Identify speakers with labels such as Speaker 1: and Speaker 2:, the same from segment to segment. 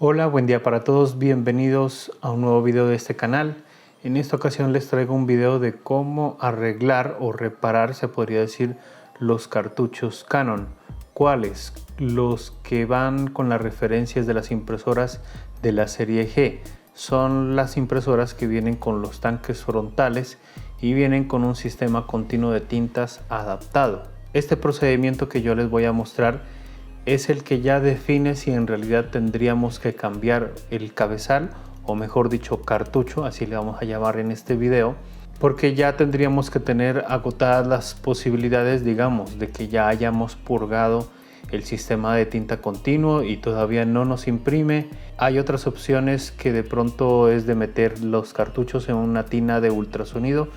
Speaker 1: Hola, buen día para todos, bienvenidos a un nuevo video de este canal. En esta ocasión les traigo un video de cómo arreglar o reparar, se podría decir, los cartuchos Canon. ¿Cuáles? Los que van con las referencias de las impresoras de la serie G. Son las impresoras que vienen con los tanques frontales y vienen con un sistema continuo de tintas adaptado. Este procedimiento que yo les voy a mostrar es el que ya define si en realidad tendríamos que cambiar el cabezal, o mejor dicho cartucho, así le vamos a llamar en este video, porque ya tendríamos que tener agotadas las posibilidades, digamos, de que ya hayamos purgado el sistema de tinta continuo y todavía no nos imprime. Hay otras opciones que de pronto es de meter los cartuchos en una tina de ultrasonido.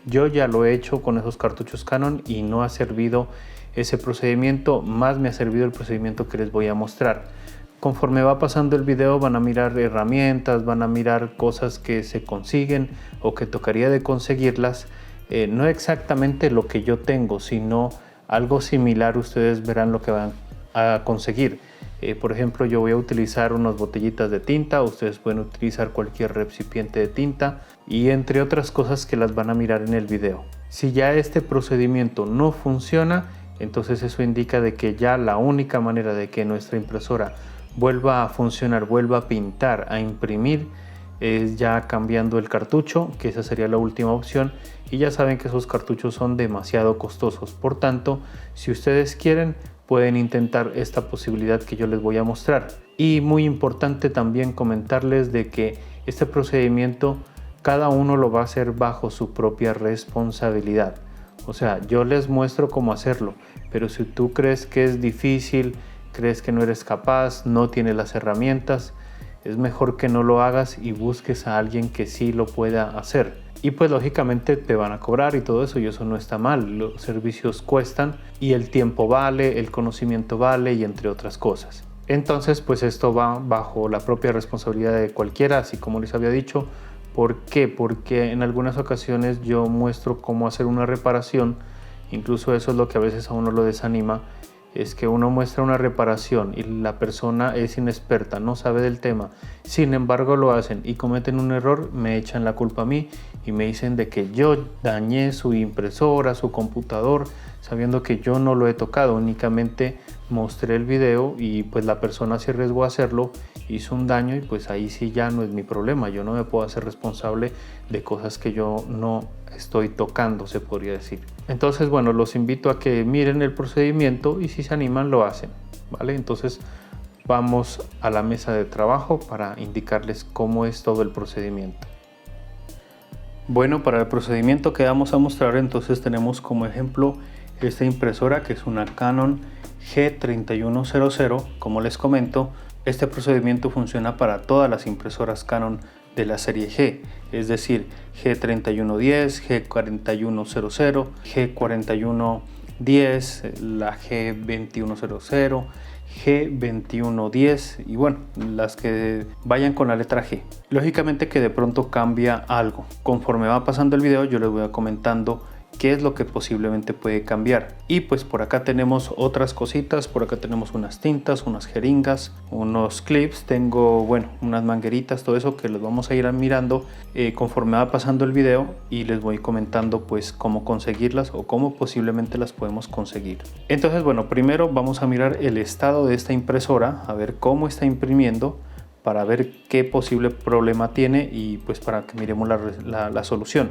Speaker 1: Yo ya lo he hecho con esos cartuchos Canon y no ha servido ese procedimiento, más me ha servido el procedimiento que les voy a mostrar. Conforme va pasando el video van a mirar herramientas, van a mirar cosas que se consiguen o que tocaría de conseguirlas. No exactamente lo que yo tengo, sino algo similar. Ustedes verán lo que van a conseguir. Por ejemplo, yo voy a utilizar unas botellitas de tinta, ustedes pueden utilizar cualquier recipiente de tinta y entre otras cosas que las van a mirar en el video. Si ya este procedimiento no funciona, entonces eso indica de que ya la única manera de que nuestra impresora vuelva a funcionar, vuelva a pintar, a imprimir, es ya cambiando el cartucho, que esa sería la última opción. Y ya saben que esos cartuchos son demasiado costosos. Por tanto, si ustedes quieren, pueden intentar esta posibilidad que yo les voy a mostrar. Y muy importante también comentarles de que este procedimiento cada uno lo va a hacer bajo su propia responsabilidad. O sea, yo les muestro cómo hacerlo, pero si tú crees que es difícil, crees que no eres capaz, no tienes las herramientas, es mejor que no lo hagas y busques a alguien que sí lo pueda hacer. Y pues lógicamente te van a cobrar y todo eso, y eso no está mal. Los servicios cuestan y el tiempo vale, el conocimiento vale y entre otras cosas. Entonces pues esto va bajo la propia responsabilidad de cualquiera, así como les había dicho. ¿Por qué? Porque en algunas ocasiones yo muestro cómo hacer una reparación, incluso eso es lo que a veces a uno lo desanima, es que uno muestra una reparación y la persona es inexperta, no sabe del tema, sin embargo lo hacen y cometen un error, me echan la culpa a mí y me dicen de que yo dañé su impresora, su computador, sabiendo que yo no lo he tocado, únicamente mostré el video y pues la persona se arriesgó a hacerlo, hizo un daño y pues ahí sí ya no es mi problema. Yo no me puedo hacer responsable de cosas que yo no estoy tocando, se podría decir. Entonces bueno, los invito a que miren el procedimiento y si se animan lo hacen, ¿vale? Entonces vamos a la mesa de trabajo para indicarles cómo es todo el procedimiento. Bueno, para el procedimiento que vamos a mostrar entonces tenemos como ejemplo esta impresora que es una Canon G3100. Como les comento, este procedimiento funciona para todas las impresoras Canon de la serie G, es decir, G3110, G4100, G4110, la G2100, G2110 y bueno, las que vayan con la letra G. Lógicamente que de pronto cambia algo. Conforme va pasando el video yo les voy a comentando qué es lo que posiblemente puede cambiar. Y pues por acá tenemos otras cositas, por acá tenemos unas tintas, unas jeringas, unos clips, tengo bueno unas mangueritas, todo eso que los vamos a ir mirando conforme va pasando el video y les voy comentando pues cómo conseguirlas o cómo posiblemente las podemos conseguir. Entonces bueno, primero vamos a mirar el estado de esta impresora, a ver cómo está imprimiendo, para ver qué posible problema tiene y pues para que miremos la solución.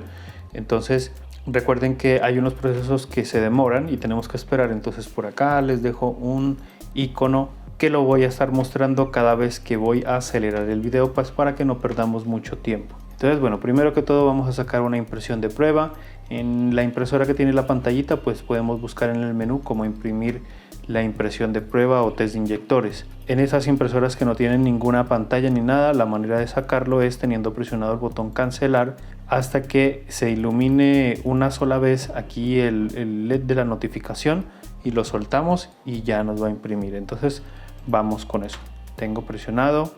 Speaker 1: Entonces recuerden que hay unos procesos que se demoran y tenemos que esperar. Entonces por acá les dejo un icono que lo voy a estar mostrando cada vez que voy a acelerar el video, pues para que no perdamos mucho tiempo. Entonces bueno, primero que todo vamos a sacar una impresión de prueba. En la impresora que tiene la pantallita pues podemos buscar en el menú cómo imprimir la impresión de prueba o test de inyectores. En esas impresoras que no tienen ninguna pantalla ni nada, la manera de sacarlo es teniendo presionado el botón cancelar hasta que se ilumine una sola vez aquí el LED de la notificación y lo soltamos y ya nos va a imprimir. Entonces vamos con eso. Tengo presionado,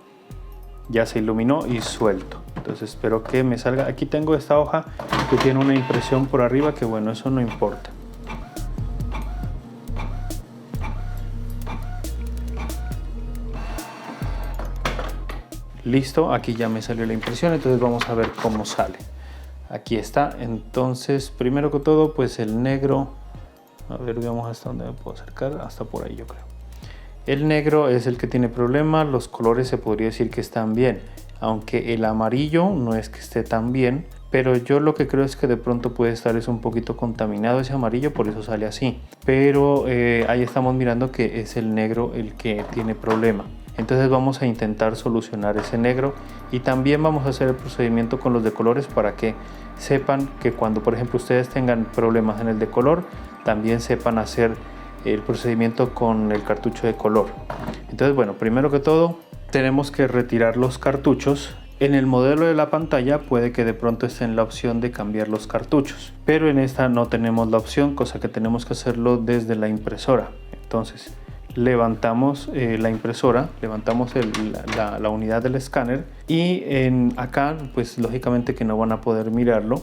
Speaker 1: ya se iluminó y suelto. Entonces espero que me salga. Aquí tengo esta hoja que tiene una impresión por arriba, que bueno, eso no importa. Listo, aquí ya me salió la impresión, entonces vamos a ver cómo sale. Aquí está. Entonces, primero que todo, pues el negro, a ver, veamos hasta dónde me puedo acercar, hasta por ahí yo creo. El negro es el que tiene problema, los colores se podría decir que están bien, aunque el amarillo no es que esté tan bien, pero yo lo que creo es que de pronto puede estar un poquito contaminado ese amarillo, por eso sale así. Pero ahí estamos mirando que es el negro el que tiene problema. Entonces vamos a intentar solucionar ese negro y también vamos a hacer el procedimiento con los de colores para que sepan que cuando por ejemplo ustedes tengan problemas en el de color, también sepan hacer el procedimiento con el cartucho de color. Entonces bueno, primero que todo tenemos que retirar los cartuchos. En el modelo de la pantalla puede que de pronto esté en la opción de cambiar los cartuchos, pero en esta no tenemos la opción, cosa que tenemos que hacerlo desde la impresora. Entonces levantamos la impresora, levantamos la unidad del escáner y acá pues lógicamente que no van a poder mirarlo.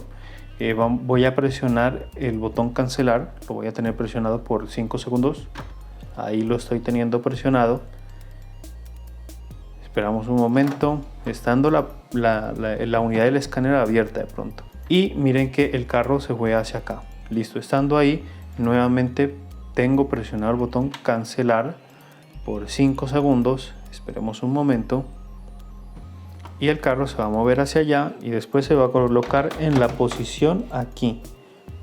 Speaker 1: Voy a presionar el botón cancelar, lo voy a tener presionado por 5 segundos, ahí lo estoy teniendo presionado. Esperamos un momento, estando la unidad del escáner abierta de pronto. Y miren que el carro se fue hacia acá. Listo, estando ahí, nuevamente tengo presionado el botón cancelar por 5 segundos. Esperemos un momento. Y el carro se va a mover hacia allá y después se va a colocar en la posición aquí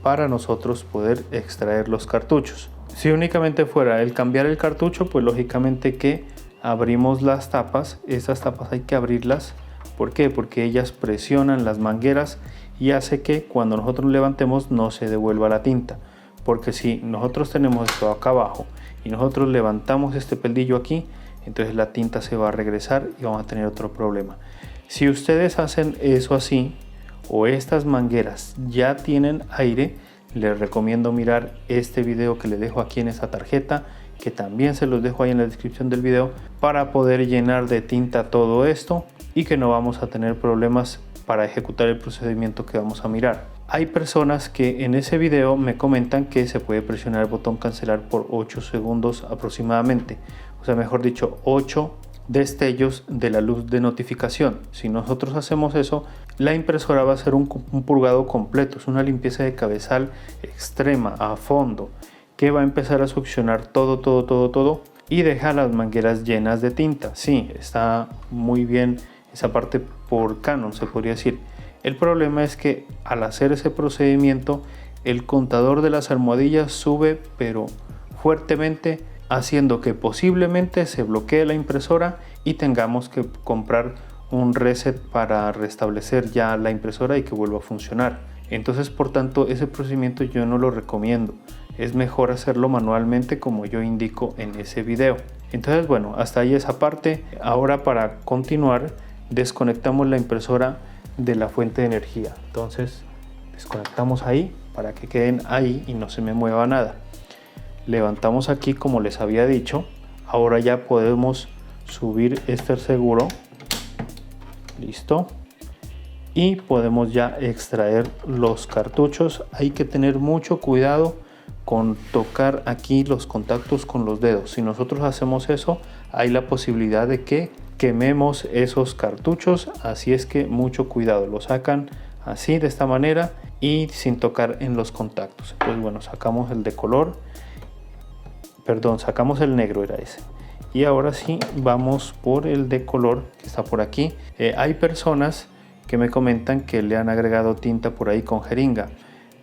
Speaker 1: para nosotros poder extraer los cartuchos. Si únicamente fuera el cambiar el cartucho, pues lógicamente que abrimos las tapas. Estas tapas hay que abrirlas. ¿Por qué? Porque ellas presionan las mangueras y hace que cuando nosotros levantemos no se devuelva la tinta. Porque si nosotros tenemos esto acá abajo y nosotros levantamos este peldillo aquí, entonces la tinta se va a regresar y vamos a tener otro problema. Si ustedes hacen eso así o estas mangueras ya tienen aire, les recomiendo mirar este video que les dejo aquí en esta tarjeta, que también se los dejo ahí en la descripción del video, para poder llenar de tinta todo esto y que no vamos a tener problemas para ejecutar el procedimiento que vamos a mirar. Hay personas que en ese video me comentan que se puede presionar el botón cancelar por 8 segundos aproximadamente, o sea, mejor dicho, 8 destellos de la luz de notificación. Si nosotros hacemos eso, la impresora va a hacer un purgado completo, es una limpieza de cabezal extrema a fondo, que va a empezar a succionar todo y deja las mangueras llenas de tinta. Sí, está muy bien esa parte por Canon, se podría decir. El problema es que al hacer ese procedimiento, el contador de las almohadillas sube pero fuertemente, haciendo que posiblemente se bloquee la impresora y tengamos que comprar un reset para restablecer ya la impresora y que vuelva a funcionar. Entonces, por tanto, ese procedimiento yo no lo recomiendo. Es mejor hacerlo manualmente como yo indico en ese video. Entonces, bueno, hasta ahí esa parte. Ahora, para continuar, desconectamos la impresora de la fuente de energía. Entonces, desconectamos ahí para que queden ahí y no se me mueva nada. Levantamos aquí como les había dicho. Ahora ya podemos subir este seguro. Listo. Y podemos ya extraer los cartuchos. Hay que tener mucho cuidado con tocar aquí los contactos con los dedos. Si nosotros hacemos eso, hay la posibilidad de que quememos esos cartuchos, así es que mucho cuidado. Lo sacan así, de esta manera, y sin tocar en los contactos. Pues bueno, sacamos el de color, perdón, sacamos el negro, era ese. Y ahora sí vamos por el de color que está por aquí. Hay personas que me comentan que le han agregado tinta por ahí con jeringa.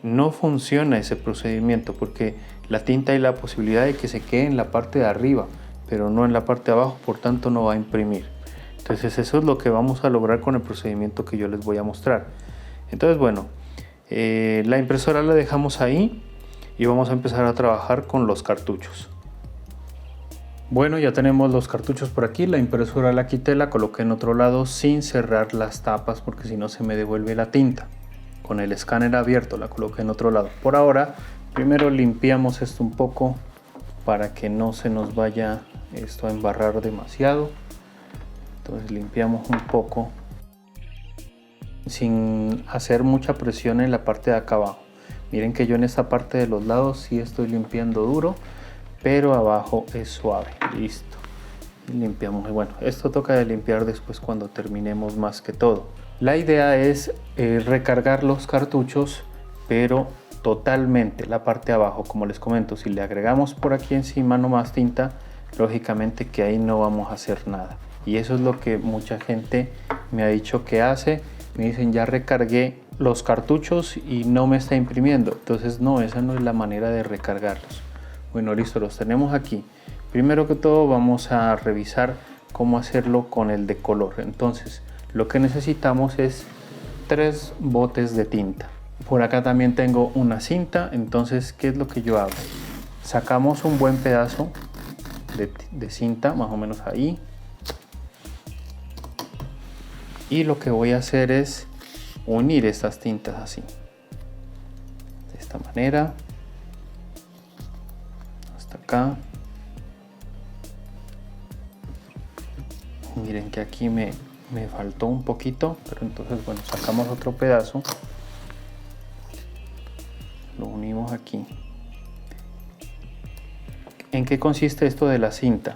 Speaker 1: No funciona ese procedimiento porque la tinta hay la posibilidad de que se quede en la parte de arriba, pero no en la parte de abajo, por tanto no va a imprimir. Entonces eso es lo que vamos a lograr con el procedimiento que yo les voy a mostrar. Entonces bueno, la impresora la dejamos ahí y vamos a empezar a trabajar con los cartuchos. Bueno, ya tenemos los cartuchos por aquí. La impresora la quité, la coloqué en otro lado sin cerrar las tapas porque si no se me devuelve la tinta. Con el escáner abierto la coloqué en otro lado. Por ahora, primero limpiamos esto un poco para que no se nos vaya esto a embarrar demasiado. Entonces limpiamos un poco sin hacer mucha presión en la parte de acá abajo. Miren que yo en esta parte de los lados sí estoy limpiando duro, pero abajo es suave. Listo. y limpiamos. Y bueno, esto toca de limpiar después cuando terminemos más que todo. La idea es recargar los cartuchos, pero totalmente la parte de abajo. Como les comento, si le agregamos por aquí encima nomás tinta, lógicamente que ahí no vamos a hacer nada. Y eso es lo que mucha gente me ha dicho que hace. Me dicen, ya recargué los cartuchos y no me está imprimiendo. Entonces no, esa no es la manera de recargarlos. Bueno, listo, los tenemos aquí. Primero que todo vamos a revisar cómo hacerlo con el de color. Entonces lo que necesitamos es 3 botes de tinta. Por acá también tengo una cinta. Entonces, ¿qué es lo que yo hago? Sacamos un buen pedazo de cinta, más o menos ahí. Y lo que voy a hacer es unir estas tintas así. De esta manera. Hasta acá. Miren que aquí me faltó un poquito, pero entonces bueno, sacamos otro pedazo, lo unimos aquí. ¿En qué consiste esto de la cinta?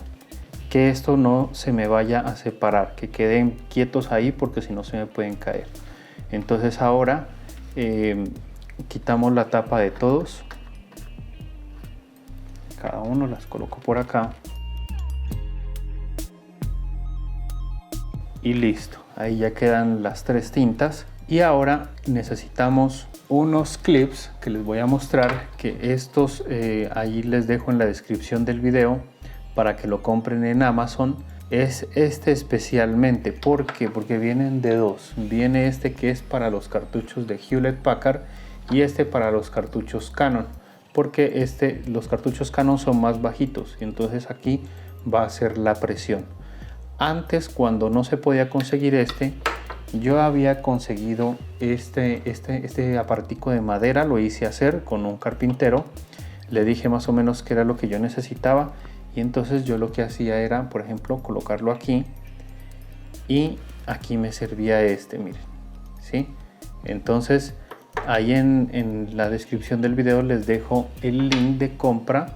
Speaker 1: Que esto no se me vaya a separar, que queden quietos ahí porque si no se me pueden caer. Entonces ahora quitamos la tapa de todos, cada uno las coloco por acá. Y listo, ahí ya quedan las 3 tintas. Y ahora necesitamos unos clips que les voy a mostrar, que estos ahí les dejo en la descripción del video para que lo compren en Amazon. Es este especialmente, ¿por qué? Porque vienen de 2. Viene este que es para los cartuchos de Hewlett Packard y este para los cartuchos Canon, porque los cartuchos Canon son más bajitos y entonces aquí va a ser la presión. Antes, cuando no se podía conseguir yo había conseguido este aparatico de madera, lo hice hacer con un carpintero. Le dije más o menos qué era lo que yo necesitaba y entonces yo lo que hacía era, por ejemplo, colocarlo aquí y aquí me servía miren, ¿sí? Entonces ahí en la descripción del video les dejo el link de compra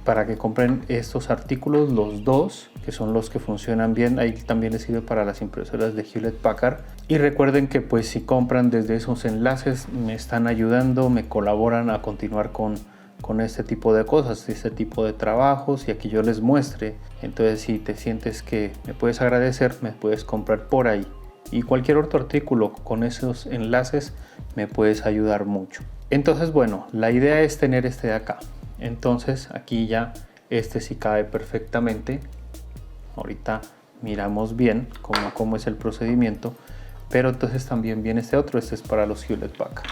Speaker 1: para que compren estos artículos, los 2, que son los que funcionan bien. Ahí también les sirve para las impresoras de Hewlett Packard. Y recuerden que pues si compran desde esos enlaces me están ayudando, me colaboran a continuar con este tipo de cosas, este tipo de trabajos, y aquí yo les muestre. Entonces si te sientes que me puedes agradecer, me puedes comprar por ahí. Y cualquier otro artículo con esos enlaces me puedes ayudar mucho. Entonces bueno, la idea es tener este de acá. Entonces aquí ya sí cabe perfectamente. Ahorita miramos bien cómo es el procedimiento, pero entonces también viene este otro. Este es para los Hewlett Packard.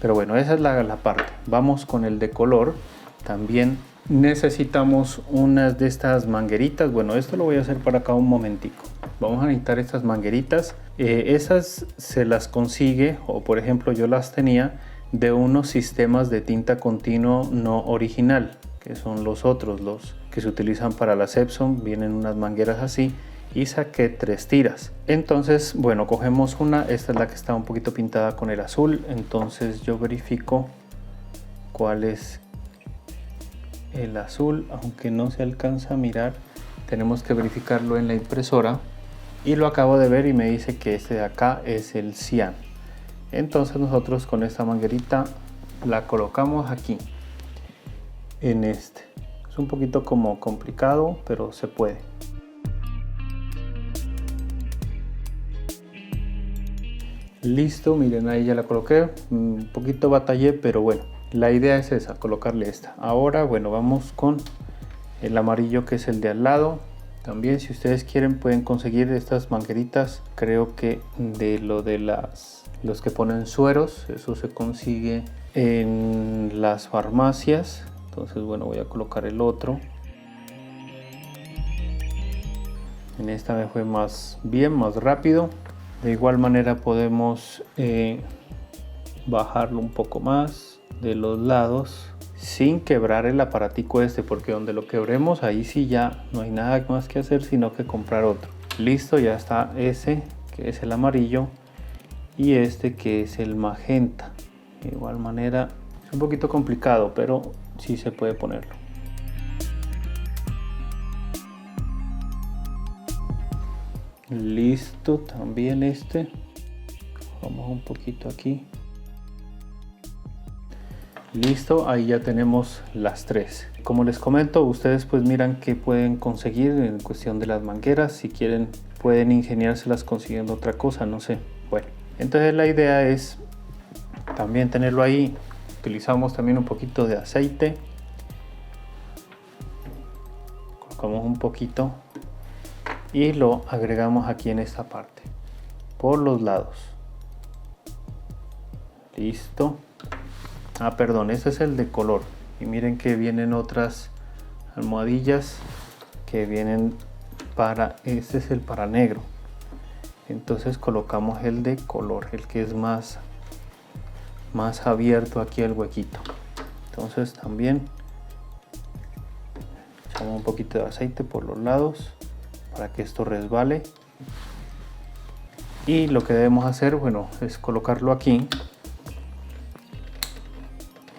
Speaker 1: Pero bueno, esa es la parte. Vamos con el de color. También necesitamos unas de estas mangueritas. Bueno, esto lo voy a hacer para acá un momentico. Vamos a necesitar estas mangueritas. Esas se las consigue, o por ejemplo yo las tenía de unos sistemas de tinta continuo no original, que son los otros, los que se utilizan para las Epson. Vienen unas mangueras así y saqué 3 tiras. Entonces bueno, cogemos una. Esta es la que está un poquito pintada con el azul, entonces yo verifico cuál es el azul, aunque no se alcanza a mirar. Tenemos que verificarlo en la impresora y lo acabo de ver y me dice que este de acá es el cian. Entonces nosotros con esta manguerita la colocamos aquí en Es un poquito como complicado, pero se puede. Listo, miren, ahí ya la coloqué. Un poquito batallé, pero bueno, la idea es esa, colocarle esta. Ahora bueno, vamos con el amarillo, que es el de al lado. También si ustedes quieren pueden conseguir estas mangueritas, creo que de los que ponen sueros, eso se consigue en las farmacias. Entonces bueno, voy a colocar el otro. En esta me fue más rápido. De igual manera podemos bajarlo un poco más de los lados sin quebrar el aparatico porque donde lo quebremos ahí sí ya no hay nada más que hacer sino que comprar otro. Listo, ya está ese que es el amarillo y que es el magenta. De igual manera es un poquito complicado, pero sí se puede ponerlo. Listo, también este. Vamos un poquito aquí. Listo, ahí ya tenemos las tres. Como les comento, ustedes pues miran qué pueden conseguir en cuestión de las mangueras. Si quieren pueden ingeniárselas consiguiendo otra cosa, no sé. Bueno, entonces la idea es también tenerlo ahí. Utilizamos también un poquito de aceite. Colocamos un poquito y lo agregamos aquí en esta parte, por los lados. Listo. Ah, perdón, este es el de color. Y miren que vienen otras almohadillas que vienen para, este es el para negro. Entonces colocamos el de color, el que es más abierto aquí el huequito. Entonces también echamos un poquito de aceite por los lados para que esto resbale. Y lo que debemos hacer, bueno, es colocarlo aquí.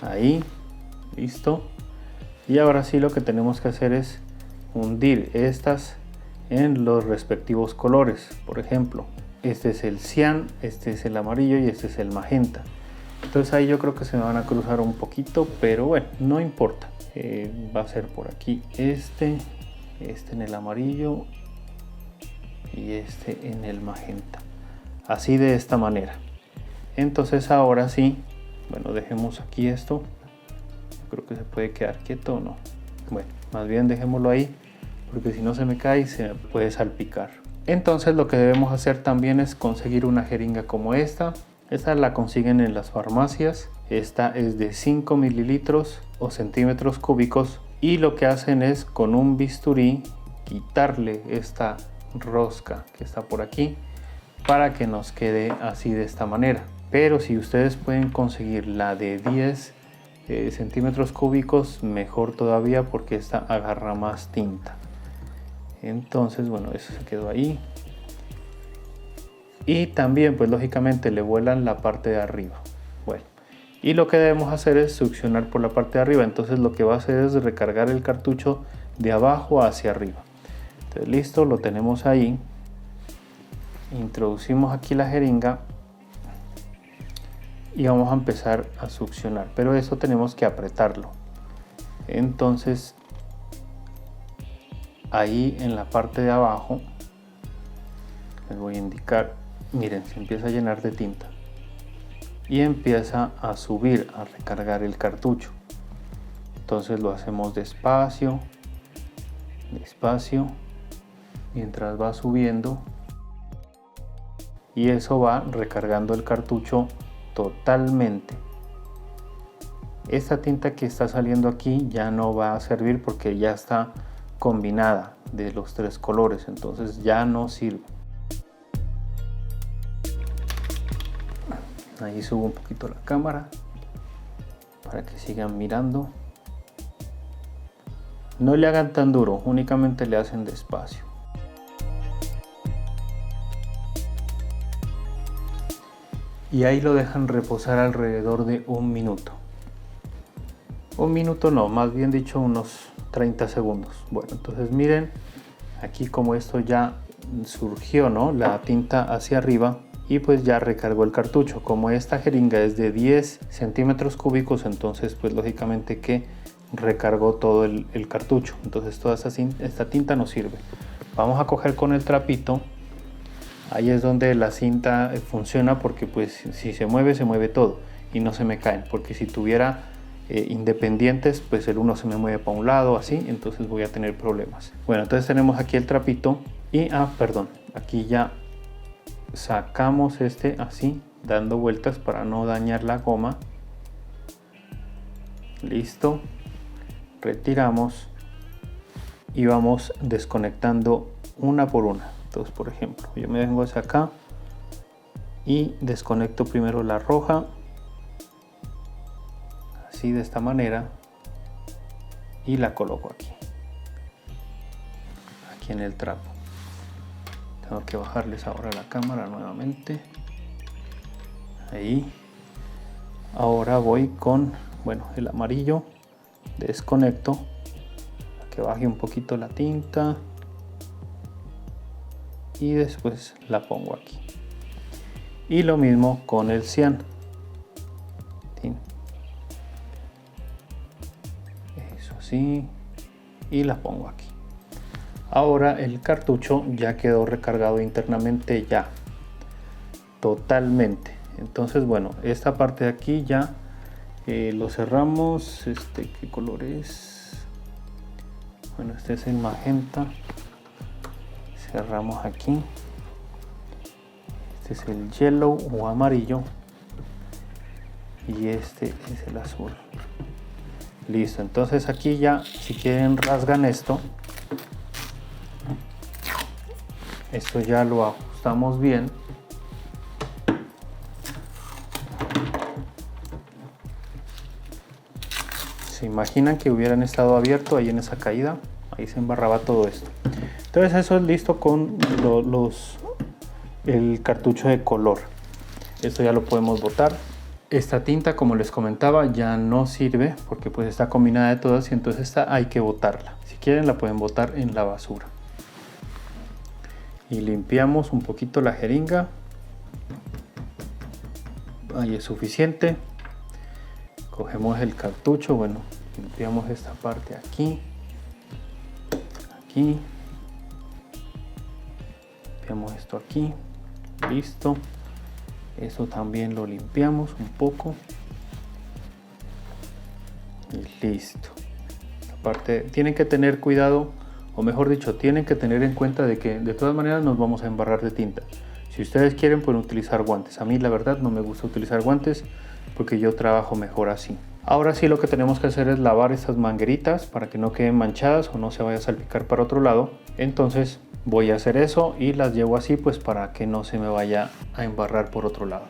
Speaker 1: Ahí, listo. Y ahora sí lo que tenemos que hacer es hundir estas en los respectivos colores. Por ejemplo, este es el cian, este es el amarillo y este es el magenta. Entonces ahí yo creo que se me van a cruzar un poquito, pero bueno, no importa. Va a ser por aquí este en el amarillo y este en el magenta. Así, de esta manera. Entonces ahora sí, bueno, dejemos aquí esto. Yo creo que se puede quedar quieto o no. Bueno, más bien dejémoslo ahí, porque si no se me cae se me puede salpicar. Entonces lo que debemos hacer también es conseguir una jeringa como esta. Esta la consiguen en las farmacias. Esta es de 5 mililitros o centímetros cúbicos. Y lo que hacen es con un bisturí quitarle esta rosca que está por aquí para que nos quede así, de esta manera. Pero si ustedes pueden conseguir la de 10 centímetros cúbicos, mejor todavía, porque esta agarra más tinta. Entonces bueno, eso se quedó ahí. Y también pues lógicamente le vuelan la parte de arriba. Bueno, y lo que debemos hacer es succionar por la parte de arriba. Entonces lo que va a hacer es recargar el cartucho de abajo hacia arriba. Entonces listo, lo tenemos ahí. Introducimos aquí la jeringa y vamos a empezar a succionar, pero eso tenemos que apretarlo. Entonces ahí en la parte de abajo les voy a indicar, miren, se empieza a llenar de tinta y empieza a subir, a recargar el cartucho. Entonces lo hacemos despacio, despacio, mientras va subiendo, y eso va recargando el cartucho totalmente. Esta tinta que está saliendo aquí ya no va a servir porque ya está combinada de los tres colores, entonces ya no sirve. Ahí subo un poquito la cámara para que sigan mirando. No le hagan tan duro, únicamente le hacen despacio. Y ahí lo dejan reposar alrededor de un minuto. Un minuto no, más bien dicho unos 30 segundos. Bueno, entonces miren aquí como esto ya surgió, ¿no?, la tinta hacia arriba, y pues ya recargó el cartucho. Como esta jeringa es de 10 centímetros cúbicos, entonces pues lógicamente que recargó todo el cartucho. Entonces toda esta tinta nos sirve. Vamos a coger con el trapito. Ahí es donde la cinta funciona, porque pues si se mueve todo y no se me caen, porque si tuviera independientes, pues el uno se me mueve para un lado así, entonces voy a tener problemas. Bueno, entonces tenemos aquí el trapito y perdón, aquí ya sacamos este así, dando vueltas para no dañar la goma. Listo, retiramos y vamos desconectando una por una. Entonces, por ejemplo, yo me vengo hacia acá y desconecto primero la roja, así, de esta manera, y la coloco aquí en el trapo. Tengo que bajarles ahora la cámara nuevamente. Ahí. Ahora voy con, bueno, el amarillo. Desconecto para que baje un poquito la tinta. y después la pongo aquí. Y lo mismo con el cian. Eso sí, y la pongo aquí. Ahora el cartucho ya quedó recargado internamente, ya totalmente. Entonces bueno, esta parte de aquí ya lo cerramos. ¿Qué color es? Bueno, este es el magenta. Cerramos aquí. Este es el yellow o amarillo y este es el azul. Listo, entonces aquí ya, si quieren, rasgan esto ya lo ajustamos bien. Se imaginan que hubieran estado abierto ahí en esa caída, ahí se embarraba todo esto. Entonces eso es listo con el cartucho de color. Esto ya lo podemos botar. Esta tinta, como les comentaba, ya no sirve porque pues está combinada de todas y entonces esta hay que botarla. Si quieren la pueden botar en la basura. Y limpiamos un poquito la jeringa. Ahí es suficiente. Cogemos el cartucho, bueno, limpiamos esta parte aquí. Aquí. Limpiamos esto aquí. Listo. Eso también lo limpiamos un poco y listo. Aparte, tienen que tener cuidado, o mejor dicho, tienen que tener en cuenta de que de todas maneras nos vamos a embarrar de tinta. Si ustedes quieren, pueden utilizar guantes. A mí la verdad no me gusta utilizar guantes porque yo trabajo mejor así. Ahora sí, lo que tenemos que hacer es lavar estas mangueritas para que no queden manchadas o no se vaya a salpicar para otro lado. Entonces voy a hacer eso y las llevo así pues para que no se me vaya a embarrar por otro lado.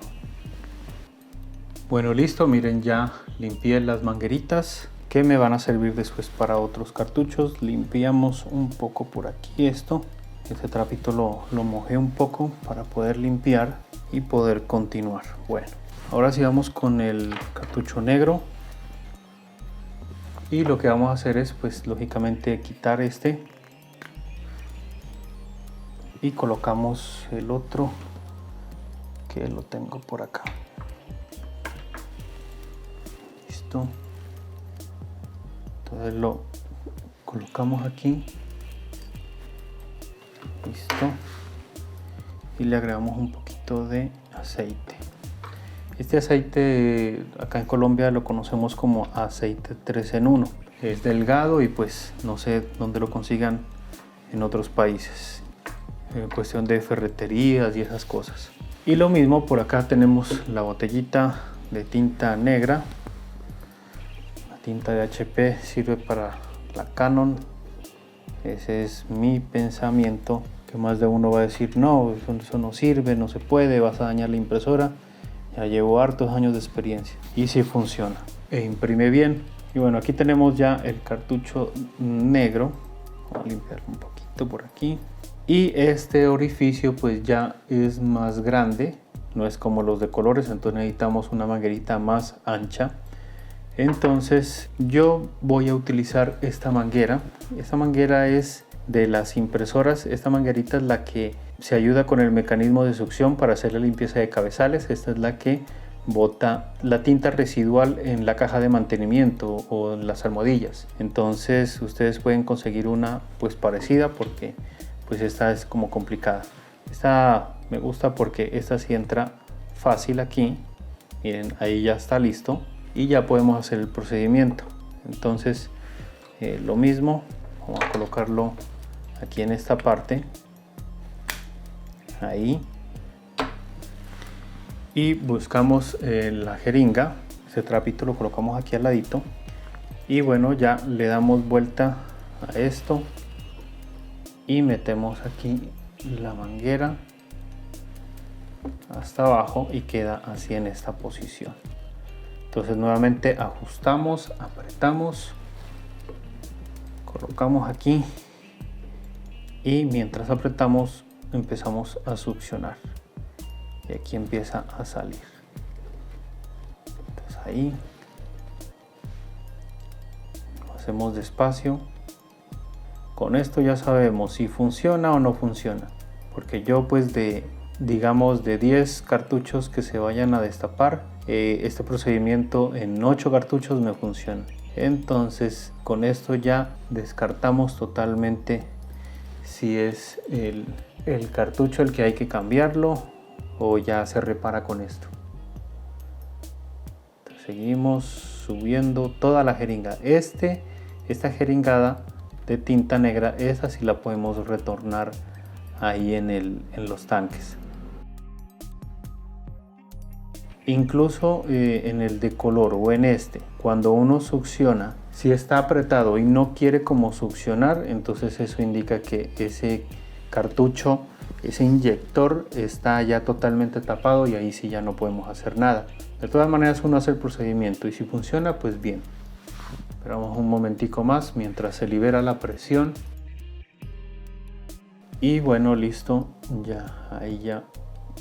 Speaker 1: Bueno, listo, miren, ya limpié las mangueritas que me van a servir después para otros cartuchos. Limpiamos un poco por aquí esto. Este trapito lo mojé un poco para poder limpiar y poder continuar. Bueno, ahora sí vamos con el cartucho negro. Y lo que vamos a hacer es pues lógicamente quitar este y colocamos el otro que lo tengo por acá. Listo. Entonces lo colocamos aquí. Listo. Y le agregamos un poquito de aceite. Este aceite acá en Colombia lo conocemos como aceite 3 en 1. Es delgado y pues no sé dónde lo consigan en otros países. En cuestión de ferreterías y esas cosas. Y lo mismo por acá tenemos la botellita de tinta negra. La tinta de HP sirve para la Canon. Ese es mi pensamiento. Que más de uno va a decir no, eso no sirve, no se puede, vas a dañar la impresora. Ya llevo hartos años de experiencia y sí funciona e imprime bien. Y bueno, aquí tenemos ya el cartucho negro. Voy a limpiarlo un poquito por aquí. Y este orificio pues ya es más grande, no es como los de colores, entonces necesitamos una manguerita más ancha. Entonces yo voy a utilizar esta manguera. Esta manguera es de las impresoras. Esta manguerita es la que se ayuda con el mecanismo de succión para hacer la limpieza de cabezales. Esta es la que bota la tinta residual en la caja de mantenimiento o en las almohadillas. Entonces ustedes pueden conseguir una pues parecida porque pues esta es como complicada. Esta me gusta porque esta sí entra fácil aquí. Miren, ahí ya está listo y ya podemos hacer el procedimiento. Entonces lo mismo, vamos a colocarlo aquí en esta parte. Ahí. Y buscamos la jeringa. Ese trapito lo colocamos aquí al ladito. Y bueno, ya le damos vuelta a esto. Y metemos aquí la manguera hasta abajo y queda así en esta posición. Entonces nuevamente ajustamos, apretamos, colocamos aquí y mientras apretamos empezamos a succionar y aquí empieza a salir. Entonces ahí lo hacemos despacio. Con esto ya sabemos si funciona o no funciona. porque yo pues digamos de 10 cartuchos que se vayan a destapar, este procedimiento en 8 cartuchos me funciona. Entonces con esto ya descartamos totalmente si es el cartucho el que hay que cambiarlo o ya se repara con esto. Entonces, seguimos subiendo toda la jeringa. Esta jeringada de tinta negra, esa sí la podemos retornar ahí en los tanques. Incluso en el de color o en cuando uno succiona, si está apretado y no quiere como succionar, entonces eso indica que ese cartucho, ese inyector está ya totalmente tapado y ahí sí ya no podemos hacer nada. De todas maneras uno hace el procedimiento y si funciona pues bien. Esperamos un momentico más mientras se libera la presión. Y bueno, listo, ya ahí ya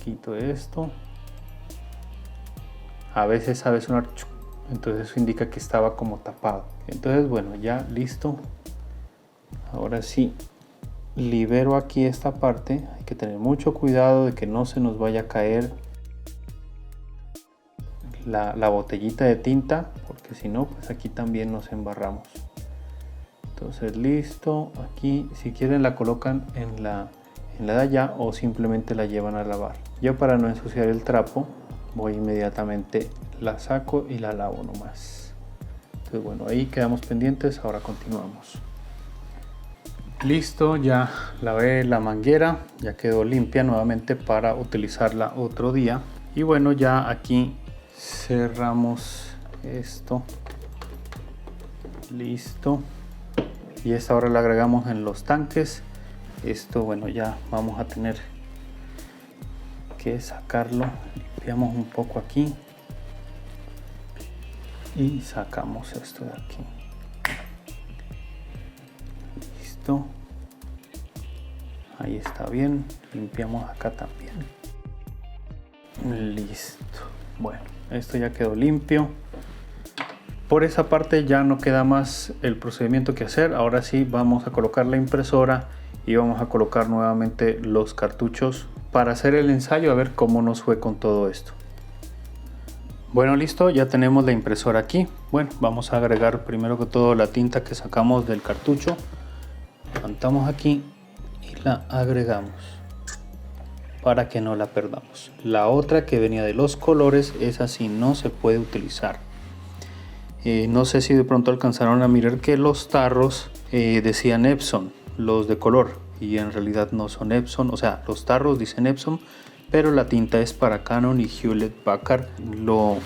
Speaker 1: quito esto. A veces sabe sonar, entonces eso indica que estaba como tapado. Entonces bueno, ya listo. Ahora sí libero aquí esta parte. Hay que tener mucho cuidado de que no se nos vaya a caer la botellita de tinta, porque si no pues aquí también nos embarramos. Entonces listo, aquí si quieren la colocan en la de allá o simplemente la llevan a lavar. Yo, para no ensuciar el trapo, voy inmediatamente, la saco y la lavo nomás. Entonces bueno, ahí quedamos pendientes. Ahora continuamos. Listo, ya lavé la manguera, ya quedó limpia nuevamente para utilizarla otro día. Y bueno, ya aquí cerramos esto. Listo. Y esta ahora la agregamos en los tanques. Esto bueno, ya vamos a tener que sacarlo. Limpiamos un poco aquí y sacamos esto de aquí. Listo, ahí está bien. Limpiamos acá también. Listo. Bueno, esto ya quedó limpio. Por esa parte ya no queda más el procedimiento que hacer. Ahora sí vamos a colocar la impresora y vamos a colocar nuevamente los cartuchos para hacer el ensayo, a ver cómo nos fue con todo esto. Bueno, listo, ya tenemos la impresora aquí. Bueno, vamos a agregar primero que todo la tinta que sacamos del cartucho. Levantamos aquí y la agregamos para que no la perdamos. La otra que venía de los colores, esa sí no se puede utilizar. No sé si de pronto alcanzaron a mirar que los tarros decían Epson, los de color, y en realidad no son Epson. O sea, los tarros dicen Epson, pero la tinta es para Canon y Hewlett Packard. Lo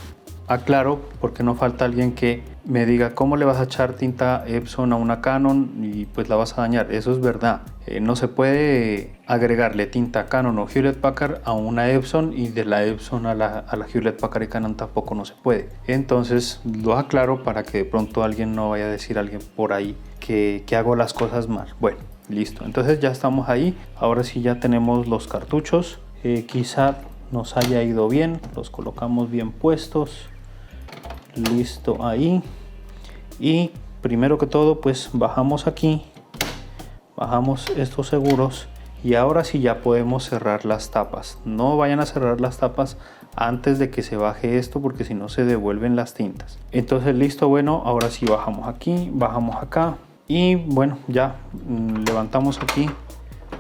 Speaker 1: aclaro porque no falta alguien que me diga cómo le vas a echar tinta Epson a una Canon y pues la vas a dañar. Eso es verdad. No se puede agregarle tinta Canon o Hewlett Packard a una Epson, y de la Epson a la Hewlett Packard y Canon tampoco no se puede. Entonces lo aclaro para que de pronto alguien no vaya a decir a alguien por ahí que hago las cosas mal. Bueno, listo. Entonces ya estamos ahí. Ahora sí ya tenemos los cartuchos. Quizá nos haya ido bien. Los colocamos bien puestos. Listo ahí. Y primero que todo pues bajamos aquí. Bajamos estos seguros y ahora sí ya podemos cerrar las tapas. No vayan a cerrar las tapas antes de que se baje esto, porque si no se devuelven las tintas. Entonces listo, bueno, ahora sí bajamos aquí, bajamos acá y bueno, ya levantamos aquí,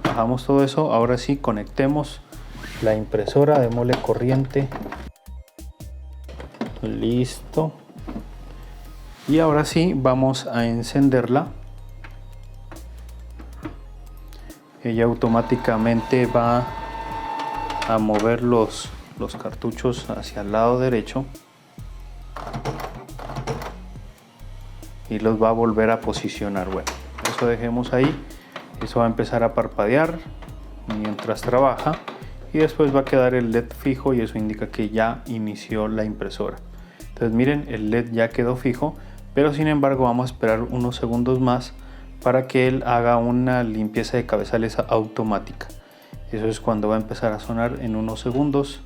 Speaker 1: bajamos todo eso. Ahora sí conectemos la impresora, démosle corriente. Listo. Y ahora sí vamos a encenderla. Ella automáticamente va a mover los cartuchos hacia el lado derecho y los va a volver a posicionar. Bueno, eso dejemos ahí. Eso va a empezar a parpadear mientras trabaja y después va a quedar el LED fijo, y eso indica que ya inició la impresora. Entonces miren, el LED ya quedó fijo, pero sin embargo vamos a esperar unos segundos más para que él haga una limpieza de cabezales automática. Eso es cuando va a empezar a sonar en unos segundos.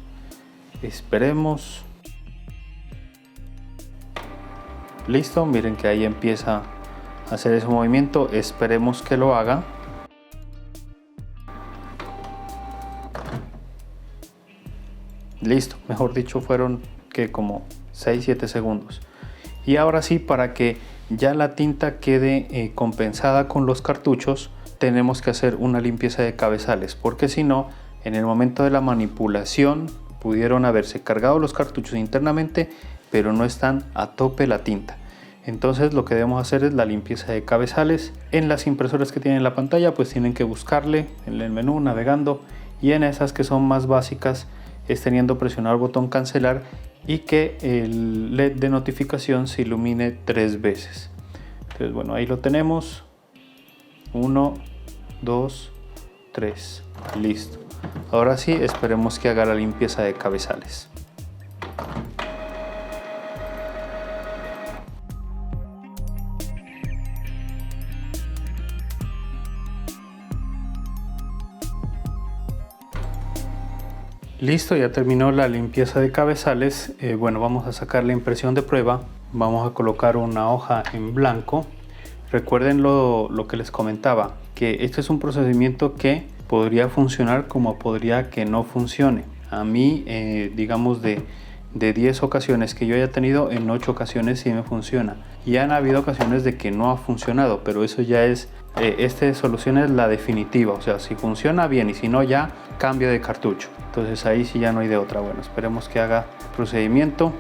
Speaker 1: Esperemos. Listo, miren que ahí empieza a hacer ese movimiento. Esperemos que lo haga. Listo, mejor dicho, fueron que como 6-7 segundos. Y ahora sí, para que ya la tinta quede compensada con los cartuchos, tenemos que hacer una limpieza de cabezales, porque si no, en el momento de la manipulación pudieron haberse cargado los cartuchos internamente, pero no están a tope la tinta. Entonces lo que debemos hacer es la limpieza de cabezales. En las impresoras que tienen la pantalla pues tienen que buscarle en el menú navegando, y en esas que son más básicas es teniendo presionado el botón cancelar y que el LED de notificación se ilumine 3 veces. Entonces bueno, ahí lo tenemos. 1, 2, 3. Listo. Ahora sí, esperemos que haga la limpieza de cabezales. Listo, ya terminó la limpieza de cabezales. Bueno, vamos a sacar la impresión de prueba. Vamos a colocar una hoja en blanco. Recuerden lo que les comentaba, que este es un procedimiento que podría funcionar como podría que no funcione. A mí, digamos de 10 ocasiones que yo haya tenido, en 8 ocasiones sí me funciona. Y han habido ocasiones de que no ha funcionado, pero eso ya es, esta solución es la definitiva. O sea, si funciona bien y si no, ya cambio de cartucho. Entonces ahí sí ya no hay de otra. Bueno, esperemos que haga el procedimiento.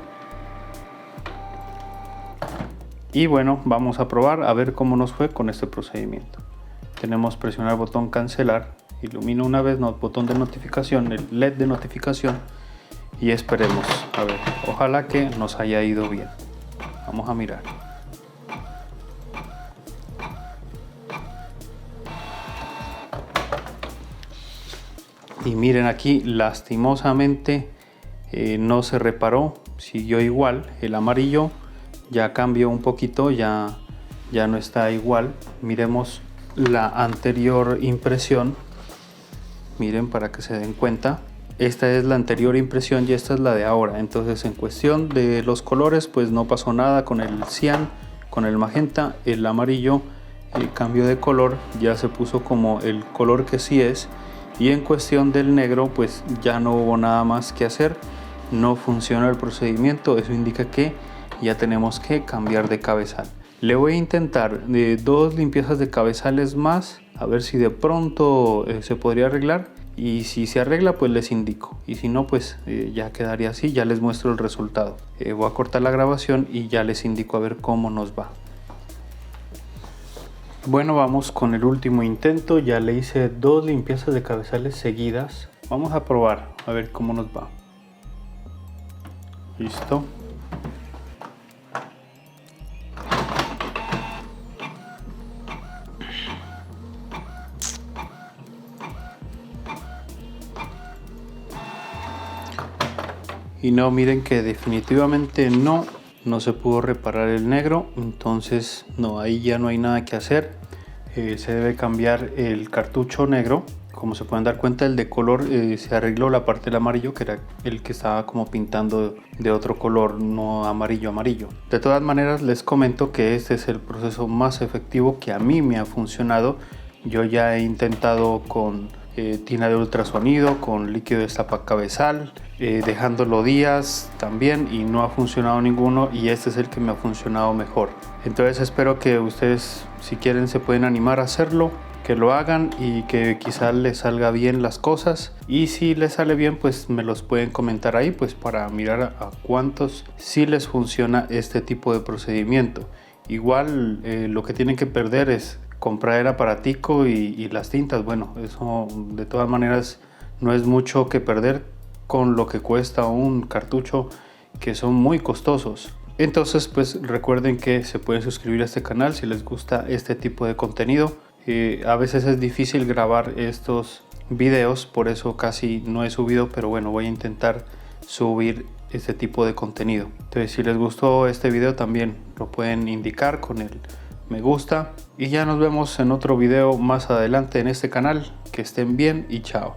Speaker 1: Y bueno, vamos a probar a ver cómo nos fue con este procedimiento. Tenemos presionar el botón cancelar, ilumina una vez, botón de notificación, el LED de notificación, y esperemos, a ver, ojalá que nos haya ido bien. Vamos a mirar. Y miren aquí, lastimosamente no se reparó, siguió igual. El amarillo ya cambió un poquito, ya no está igual. Miremos la anterior impresión. Miren, para que se den cuenta, esta es la anterior impresión y esta es la de ahora. Entonces en cuestión de los colores pues no pasó nada con el cian, con el magenta. El amarillo, el cambio de color, ya se puso como el color que sí es. Y en cuestión del negro pues ya no hubo nada más que hacer, no funciona el procedimiento. Eso indica que ya tenemos que cambiar de cabezal. Le voy a intentar 2 limpiezas de cabezales más, a ver si de pronto se podría arreglar, y si se arregla pues les indico, y si no pues ya quedaría así. Ya les muestro el resultado. Voy a cortar la grabación y ya les indico a ver cómo nos va. Bueno, vamos con el último intento. Ya le hice 2 limpiezas de cabezales seguidas. Vamos a probar a ver cómo nos va. Listo. Y no, miren que definitivamente no se pudo reparar el negro. Entonces no, ahí ya no hay nada que hacer. Se debe cambiar el cartucho negro. Como se pueden dar cuenta, el de color se arregló la parte del amarillo, que era el que estaba como pintando de otro color, no amarillo. De todas maneras les comento que este es el proceso más efectivo que a mí me ha funcionado. Yo ya he intentado con tina de ultrasonido, con líquido de destapacabezal, dejándolo días también, y no ha funcionado ninguno, y este es el que me ha funcionado mejor. Entonces espero que ustedes, si quieren, se pueden animar a hacerlo, que lo hagan y que quizás les salga bien las cosas. Y si les sale bien pues me los pueden comentar ahí, pues para mirar a cuántos sí les funciona este tipo de procedimiento. Igual lo que tienen que perder es comprar el aparatico y las tintas. Bueno, eso de todas maneras no es mucho que perder con lo que cuesta un cartucho, que son muy costosos. Entonces pues recuerden que se pueden suscribir a este canal si les gusta este tipo de contenido. A veces es difícil grabar estos videos, por eso casi no he subido, pero bueno, voy a intentar subir este tipo de contenido. Entonces si les gustó este video también lo pueden indicar con el me gusta, y ya nos vemos en otro video más adelante en este canal. Que estén bien y chao.